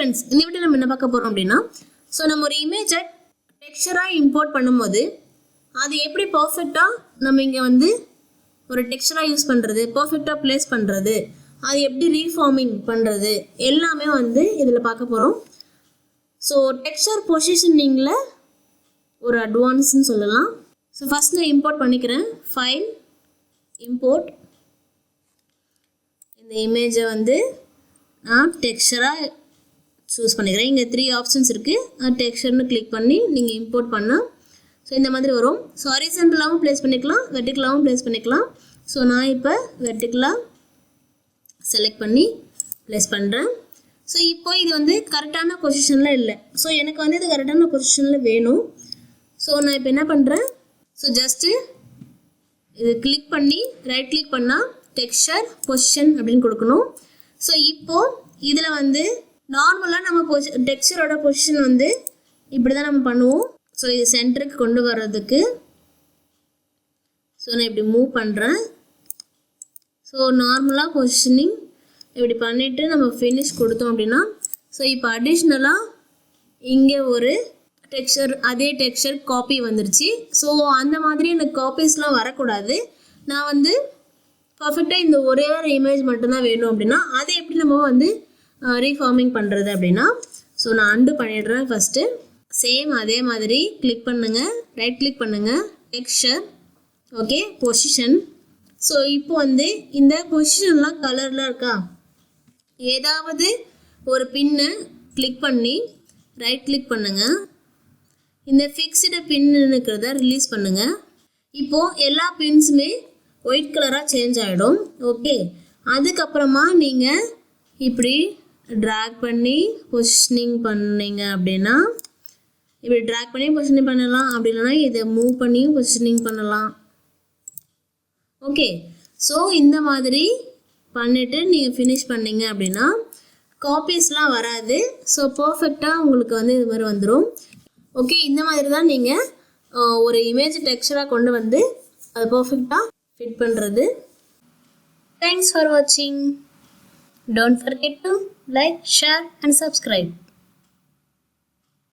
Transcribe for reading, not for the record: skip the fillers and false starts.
Friends, இந்த video நம்ம என்ன பார்க்க போகிறோம் அப்படின்னா, ஸோ நம்ம ஒரு இமேஜை டெக்ஸ்சராக இம்போர்ட் பண்ணும்போது அது எப்படி பர்ஃபெக்டாக நம்ம இங்கே வந்து ஒரு டெக்ஸ்சராக யூஸ் பண்ணுறது, பர்ஃபெக்டாக ப்ளேஸ் பண்ணுறது, அது எப்படி ரீஃபார்மிங் பண்ணுறது எல்லாமே வந்து இதில் பார்க்க போகிறோம். ஸோ டெக்ஸ்சர் பொசிஷனிங்கில் ஒரு அட்வான்ஸ்ன்னு சொல்லலாம். ஸோ ஃபஸ்ட் நான் இம்போர்ட் பண்ணிக்கிறேன். File, import. இந்த இமேஜை வந்து நான் டெக்ஸ்சராக சூஸ் பண்ணிக்கிறேன். இங்கே 3 ஆப்ஷன்ஸ் இருக்குது. டெக்ஸ்சர்னு கிளிக் பண்ணி நீங்கள் இம்போர்ட் பண்ணால் ஸோ இந்த மாதிரி வரும். ஸோ ஹாரிசான்டலாகவும் ப்ளேஸ் பண்ணிக்கலாம், வெர்டிக்கலாகவும் ப்ளேஸ் பண்ணிக்கலாம். ஸோ நான் இப்போ வெர்டிக்கலாக செலக்ட் பண்ணி ப்ளேஸ் பண்ணுறேன். ஸோ இப்போ இது வந்து கரெக்டான பொசிஷனில் இல்லை. ஸோ எனக்கு வந்து இது கரெக்டான பொசிஷனில் வேணும். ஸோ நான் இப்போ என்ன பண்ணுறேன், ஸோ ஜஸ்ட்டு இது கிளிக் பண்ணி ரைட் கிளிக் பண்ணால் டெக்ஸ்சர் பொசிஷன் அப்படின்னு கொடுக்கணும். ஸோ இப்போது இதில் வந்து நார்மலாக நம்ம டெக்ஸ்சரோட பொசிஷன் வந்து இப்படி தான் நம்ம பண்ணுவோம். ஸோ இது சென்டருக்கு கொண்டு வர்றதுக்கு ஸோ நான் இப்படி மூவ் பண்ணுறேன். ஸோ நார்மலாக பொசிஷனிங் இப்படி பண்ணிவிட்டு நம்ம ஃபினிஷ் கொடுத்தோம் அப்படின்னா, ஸோ இப்போ அடிஷ்னலாக இங்கே ஒரு டெக்ஸ்சர், அதே டெக்ஸ்சர் காப்பி வந்துருச்சு. ஸோ அந்த மாதிரி எனக்கு காப்பீஸ்லாம் வரக்கூடாது. நான் வந்து பர்ஃபெக்டாக இந்த ஒரே ஒரு இமேஜ் மட்டும்தான் வேணும் அப்படின்னா அதை எப்படி நம்ம வந்து ரீஃபார்மிங் பண்ணுறது அப்படின்னா, ஸோ நான் அண்டு பண்ணிடுறேன். ஃபஸ்ட்டு சேம் அதே மாதிரி கிளிக் பண்ணுங்கள், ரைட் கிளிக் பண்ணுங்கள், டெக்ஸ்சர், ஓகே, பொசிஷன். ஸோ இப்போ வந்து இந்த பொசிஷன்லாம் கலரில் இருக்கா, ஏதாவது ஒரு பின்னை கிளிக் பண்ணி ரைட் கிளிக் பண்ணுங்கள். இந்த ஃபிக்ஸ்டு பின்னு இருக்கிறத ரிலீஸ் பண்ணுங்கள். இப்போது எல்லா பின்ஸுமே ஒயிட் கலராக சேஞ்ச் ஆகிடும். ஓகே, அதுக்கப்புறமா நீங்கள் இப்படி ட்ராக் பண்ணி பொசிஷனிங் பண்ணிங்க அப்படின்னா, இப்படி ட்ராக் பண்ணி பொசிஷனிங் பண்ணலாம். அப்படி இல்லைனா இதை மூவ் பண்ணி பொசிஷனிங் பண்ணலாம். ஓகே, ஸோ இந்த மாதிரி பண்ணிவிட்டு நீங்கள் ஃபினிஷ் பண்ணிங்க அப்படின்னா காப்பீஸ்லாம் வராது. ஸோ பர்ஃபெக்டாக உங்களுக்கு வந்து இது மாதிரி வந்துடும். ஓகே, இந்த மாதிரி தான் நீங்கள் ஒரு இமேஜ் டெக்ஸ்சராக கொண்டு வந்து அது பர்ஃபெக்டாக ஃபிட் பண்ணுறது. தேங்க்ஸ் ஃபார் வாட்சிங். Don't forget to like, share and subscribe.